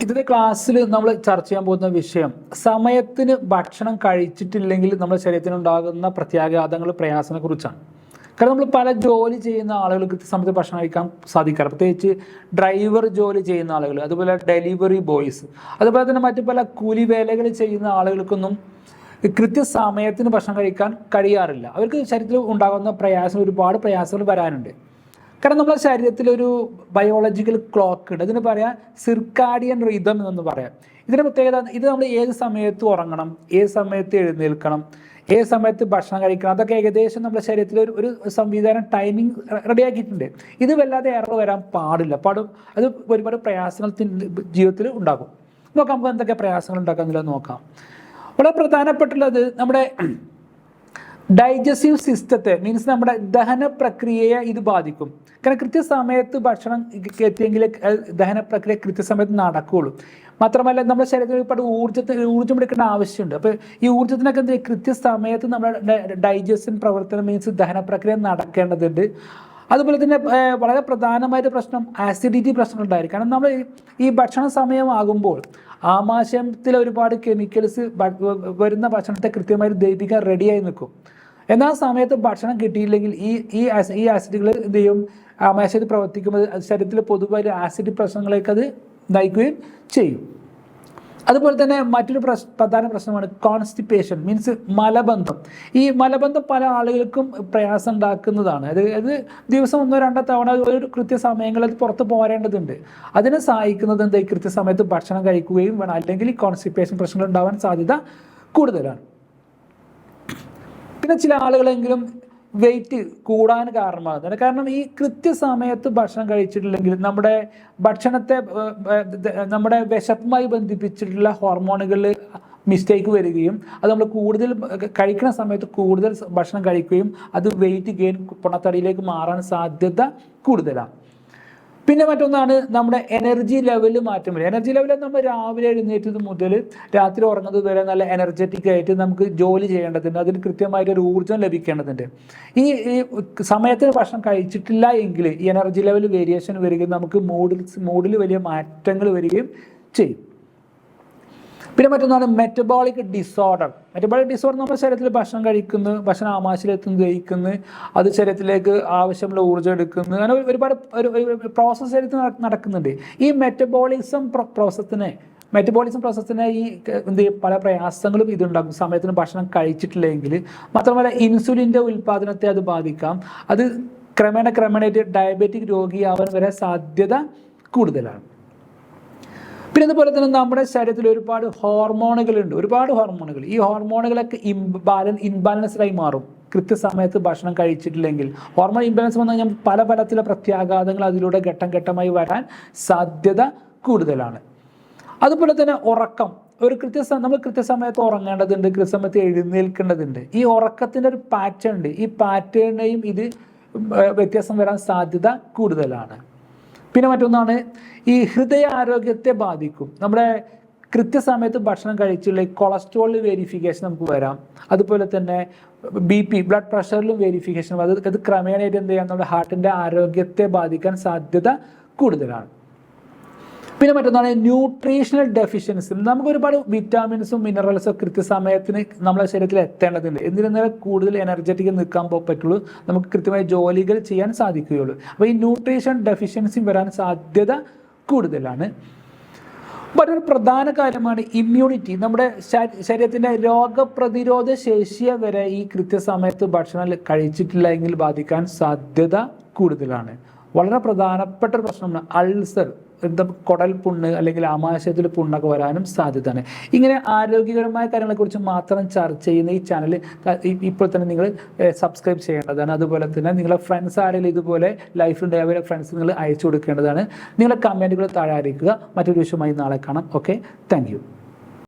ഇന്നത്തെ ക്ലാസ്സിൽ നമ്മൾ ചർച്ച ചെയ്യാൻ പോകുന്ന വിഷയം സമയത്തിന് ഭക്ഷണം കഴിച്ചിട്ടില്ലെങ്കിൽ നമ്മുടെ ശരീരത്തിനുണ്ടാകുന്ന പ്രത്യാഘാതങ്ങൾ പ്രയാസങ്ങളെ കുറിച്ചാണ്. കാരണം നമ്മൾ പല ജോലി ചെയ്യുന്ന ആളുകൾ കൃത്യസമയത്ത് ഭക്ഷണം കഴിക്കാൻ സാധിക്കാറ്, പ്രത്യേകിച്ച് ഡ്രൈവർ ജോലി ചെയ്യുന്ന ആളുകൾ, അതുപോലെ ഡെലിവറി ബോയ്സ്, അതുപോലെ തന്നെ മറ്റു പല കൂലി വേലകൾ ചെയ്യുന്ന ആളുകൾക്കൊന്നും കൃത്യസമയത്തിന് ഭക്ഷണം കഴിക്കാൻ കഴിയാറില്ല. അവർക്ക് ശരീരത്തിൽ ഉണ്ടാകുന്ന ഒരുപാട് പ്രയാസങ്ങൾ വരാനുണ്ട്. കാരണം നമ്മുടെ ശരീരത്തിലൊരു ബയോളജിക്കൽ ക്ലോക്ക് ഉണ്ട്, അതിന് പറയാം സിർക്കാഡിയൻ റിതം എന്ന് പറയാം. ഇതിൻ്റെ പ്രത്യേകത ഇത് നമ്മൾ ഏത് സമയത്ത് ഉറങ്ങണം, ഏത് സമയത്ത് എഴുന്നേൽക്കണം, ഏത് സമയത്ത് ഭക്ഷണം കഴിക്കണം, അതൊക്കെ ഏകദേശം നമ്മുടെ ശരീരത്തിൽ ഒരു സംവിധാനം ടൈമിംഗ് റെഡിയാക്കിയിട്ടുണ്ട്. ഇത് വല്ലാതെ എറർ വരാൻ പാടില്ല. അത് ഒരുപാട് പ്രയാസങ്ങൾ ജീവിതത്തിൽ ഉണ്ടാകും. നോക്കാം നമുക്ക് എന്തൊക്കെ പ്രയാസങ്ങൾ ഉണ്ടാക്കാമെന്നില്ല നോക്കാം. വളരെ പ്രധാനപ്പെട്ടുള്ളത് നമ്മുടെ ഡൈജസ്റ്റീവ് സിസ്റ്റത്തെ, മീൻസ് നമ്മുടെ ദഹന പ്രക്രിയയെ ഇത് ബാധിക്കും. കാരണം കൃത്യസമയത്ത് ഭക്ഷണം എത്തിയെങ്കിൽ ദഹന പ്രക്രിയ കൃത്യസമയത്ത് നടക്കുകയുള്ളൂ. മാത്രമല്ല നമ്മുടെ ശരീരത്തിൽ ഒരുപാട് ഊർജ്ജം എടുക്കേണ്ട ആവശ്യമുണ്ട്. അപ്പോൾ ഈ ഊർജ്ജത്തിനൊക്കെ എന്ത് കൃത്യസമയത്ത് നമ്മുടെ ഡൈജഷൻ പ്രവർത്തനം, മീൻസ് ദഹന പ്രക്രിയ നടക്കേണ്ടതുണ്ട്. അതുപോലെ തന്നെ വളരെ പ്രധാനമായിട്ട് പ്രശ്നം ആസിഡിറ്റി പ്രശ്നങ്ങളുണ്ടായിരിക്കും. കാരണം നമ്മൾ ഈ ഭക്ഷണ സമയമാകുമ്പോൾ ആമാശയത്തിൽ ഒരുപാട് കെമിക്കൽസ് വരുന്ന ഭക്ഷണത്തെ കൃത്യമായിട്ട് ദഹിപ്പിക്കാൻ റെഡിയായി നിൽക്കും. എന്നാൽ സമയത്ത് ഭക്ഷണം കിട്ടിയില്ലെങ്കിൽ ഈ ആസിഡുകൾ എന്ത് ചെയ്യും, ആമാശയത്തിൽ പ്രവർത്തിക്കുമ്പോൾ ശരീരത്തിൽ പൊതുവായ ആസിഡ് പ്രശ്നങ്ങളേക്ക് അത് നയിക്കുകയും ചെയ്യും. അതുപോലെ തന്നെ മറ്റൊരു പ്രധാന പ്രശ്നമാണ് കോൺസ്റ്റിപ്പേഷൻ, മീൻസ് മലബന്ധം. ഈ മലബന്ധം പല ആളുകൾക്കും പ്രയാസം ഉണ്ടാക്കുന്നതാണ്. അത് ദിവസം 1-2 തവണ ഒരു കൃത്യസമയങ്ങളിൽ അത് പുറത്ത് പോരേണ്ടതുണ്ട്. അതിനെ സഹായിക്കുന്നത് എന്താ, കൃത്യസമയത്ത് ഭക്ഷണം കഴിക്കുകയും വേണം, അല്ലെങ്കിൽ ഈ കോൺസ്റ്റിപ്പേഷൻ പ്രശ്നങ്ങൾ ഉണ്ടാവാൻ സാധ്യത കൂടുതലാണ്. പിന്നെ ചില ആളുകളെങ്കിലും വെയിറ്റ് കൂടാൻ കാരണമാകുന്നുണ്ട്. കാരണം ഈ കൃത്യസമയത്ത് ഭക്ഷണം കഴിച്ചിട്ടില്ലെങ്കിൽ നമ്മുടെ വിശപ്പുമായി ബന്ധിപ്പിച്ചിട്ടുള്ള ഹോർമോണുകളിൽ മിസ്റ്റേക്ക് വരികയും അത് നമ്മൾ കൂടുതൽ കഴിക്കുന്ന സമയത്ത് കൂടുതൽ ഭക്ഷണം കഴിക്കുകയും അത് വെയിറ്റ് ഗെയിൻ, പൊണ്ണത്തടിയിലേക്ക് മാറാൻ സാധ്യത കൂടുതലാണ്. പിന്നെ മറ്റൊന്നാണ് നമ്മുടെ എനർജി ലെവൽ മാറ്റം വരും. എനർജി ലെവൽ നമ്മൾ രാവിലെ എഴുന്നേറ്റത് മുതൽ രാത്രി ഉറങ്ങുന്നത് വരെ നല്ല എനർജറ്റിക് ആയിട്ട് നമുക്ക് ജോലി ചെയ്യേണ്ടതുണ്ട്, അതിന് കൃത്യമായിട്ടൊരു ഊർജ്ജം ലഭിക്കേണ്ടതുണ്ട്. ഈ സമയത്തിന് ഭക്ഷണം കഴിച്ചിട്ടില്ല എങ്കിൽ ഈ എനർജി ലെവൽ വേരിയേഷൻ വരികയും നമുക്ക് മൂഡിൽ വലിയ മാറ്റങ്ങൾ വരികയും ചെയ്യും. പിന്നെ മറ്റൊന്നാണ് മെറ്റബോളിക് ഡിസോർഡർ. മെറ്റബോളിക് ഡിസോർഡർ നമ്മുടെ ശരീരത്തിൽ ഭക്ഷണം കഴിക്കുന്നു, ഭക്ഷണം ആമാശയത്തിലെത്തുന്നു, ദഹിക്കുന്നു, അത് ശരീരത്തിലേക്ക് ആവശ്യമുള്ള ഊർജ്ജം എടുക്കുന്നു, അങ്ങനെ ഒരുപാട് പ്രോസസ്സ് ശരീരത്തിൽ നടക്കുന്നുണ്ട്. ഈ മെറ്റബോളിസം പ്രോസസ്സിനെ ഈ എന്ത് പല പ്രയാസങ്ങളും ഇതുണ്ടാക്കും സമയത്തിന് ഭക്ഷണം കഴിച്ചിട്ടില്ലെങ്കിൽ. മാത്രമല്ല ഇൻസുലിൻ്റെ ഉൽപ്പാദനത്തെ അത് ബാധിക്കാം. അത് ക്രമേണ ഡയബറ്റിക് രോഗിയാവാൻ വരെ സാധ്യത കൂടുതലാണ്. പിന്നെ അതുപോലെ തന്നെ നമ്മുടെ ശരീരത്തിൽ ഒരുപാട് ഹോർമോണുകളുണ്ട്. ഈ ഹോർമോണുകളൊക്കെ ഇൻബാലൻസ്ഡായി മാറും കൃത്യസമയത്ത് ഭക്ഷണം കഴിച്ചിട്ടില്ലെങ്കിൽ. ഹോർമോൺ ഇംബാലൻസ് വന്നു കഴിഞ്ഞാൽ പല തരത്തിലുള്ള പ്രത്യാഘാതങ്ങൾ അതിലൂടെ ഘട്ടം വരാൻ സാധ്യത കൂടുതലാണ്. അതുപോലെ തന്നെ ഉറക്കം, നമ്മൾ കൃത്യസമയത്ത് ഉറങ്ങേണ്ടതുണ്ട്, കൃത്യസമയത്ത് എഴുന്നേൽക്കേണ്ടതുണ്ട്. ഈ ഉറക്കത്തിൻ്റെ ഒരു പാറ്റേൺ ഉണ്ട്, ഈ പാറ്റേണിനെയും ഇത് വ്യത്യാസം വരാൻ സാധ്യത കൂടുതലാണ്. പിന്നെ മറ്റൊന്നാണ് ഈ ഹൃദയാരോഗ്യത്തെ ബാധിക്കും. നമ്മുടെ കൃത്യസമയത്ത് ഭക്ഷണം കഴിച്ചുള്ള കൊളസ്ട്രോൾ വേരിഫിക്കേഷൻ നമുക്ക് വരാം. അതുപോലെ തന്നെ BP, ബ്ലഡ് പ്രഷറിലും വേരിഫിക്കേഷൻ, അത് ക്രമേണയായിട്ട് എന്ത് ചെയ്യാം, നമ്മുടെ ഹാർട്ടിൻ്റെ ആരോഗ്യത്തെ ബാധിക്കാൻ സാധ്യത കൂടുതലാണ്. പിന്നെ മറ്റൊന്നാണ് ന്യൂട്രീഷണൽ ഡെഫിഷ്യൻസി. നമുക്ക് ഒരുപാട് വിറ്റാമിൻസും മിനറൽസും കൃത്യസമയത്തിന് നമ്മുടെ ശരീരത്തിൽ എത്തേണ്ടതുണ്ട്. എന്നിരുന്നാലും കൂടുതൽ എനർജറ്റിക് നിൽക്കാൻ പറ്റുള്ളൂ, നമുക്ക് കൃത്യമായി ജോലികൾ ചെയ്യാൻ സാധിക്കുകയുള്ളൂ. അപ്പോൾ ഈ ന്യൂട്രീഷൻ ഡെഫിഷ്യൻസി വരാൻ സാധ്യത കൂടുതലാണ്. മറ്റൊരു പ്രധാന കാര്യമാണ് ഇമ്മ്യൂണിറ്റി. നമ്മുടെ ശരീരത്തിൻ്റെ രോഗപ്രതിരോധ ശേഷിയെ വരെ ഈ കൃത്യസമയത്ത് ഭക്ഷണം കഴിച്ചിട്ടില്ല എങ്കിൽ ബാധിക്കാൻ സാധ്യത കൂടുതലാണ്. വളരെ പ്രധാനപ്പെട്ട ഒരു പ്രശ്നമാണ് അൾസർ, കുടൽ പുണ്ണ് അല്ലെങ്കിൽ ആമാശയത്തിൽ പുണ്ണൊക്കെ വരാനും സാധ്യതയാണ്. ഇങ്ങനെ ആരോഗ്യകരമായ കാര്യങ്ങളെക്കുറിച്ച് മാത്രം ചർച്ച ചെയ്യുന്ന ഈ ചാനൽ ഇപ്പോൾ തന്നെ നിങ്ങൾ സബ്സ്ക്രൈബ് ചെയ്യേണ്ടതാണ്. അതുപോലെ തന്നെ നിങ്ങളെ ഫ്രണ്ട്സ് ആരെങ്കിലും ഇതുപോലെ ലൈഫിലുണ്ടായ അവരെ ഫ്രണ്ട്സ് നിങ്ങൾ അയച്ചു കൊടുക്കേണ്ടതാണ്. നിങ്ങളെ കമൻറ്റുകൾ താഴെ അറിയിക്കുക. മറ്റൊരു വിഷയമായി നാളെ കാണാം. Okay, thank you.